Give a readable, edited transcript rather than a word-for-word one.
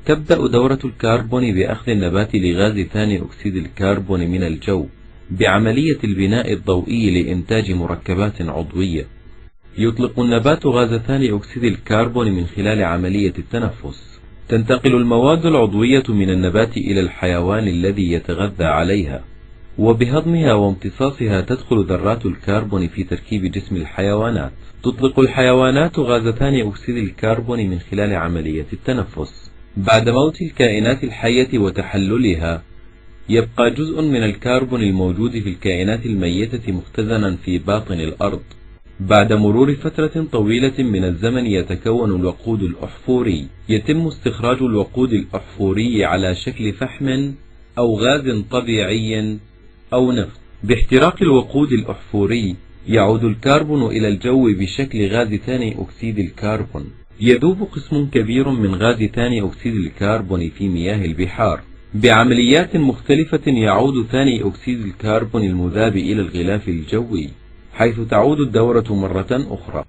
تبدأ دورة الكربون بأخذ النبات لغاز ثاني أكسيد الكربون من الجو بعملية البناء الضوئي لإنتاج مركبات عضوية. يطلق النبات غاز ثاني أكسيد الكربون من خلال عملية التنفس. تنتقل المواد العضوية من النبات إلى الحيوان الذي يتغذى عليها، وبهضمها وامتصاصها تدخل ذرات الكربون في تركيب جسم الحيوانات. تطلق الحيوانات غاز ثاني أكسيد الكربون من خلال عملية التنفس. بعد موت الكائنات الحية وتحللها، يبقى جزء من الكربون الموجود في الكائنات الميتة مختزنا في باطن الأرض. بعد مرور فترة طويلة من الزمن يتكون الوقود الأحفوري. يتم استخراج الوقود الأحفوري على شكل فحم أو غاز طبيعي أو نفط. باحتراق الوقود الأحفوري يعود الكربون إلى الجو بشكل غاز ثاني أكسيد الكربون. يذوب قسم كبير من غاز ثاني أكسيد الكربون في مياه البحار. بعمليات مختلفة يعود ثاني أكسيد الكربون المذاب إلى الغلاف الجوي، حيث تعود الدورة مرة أخرى.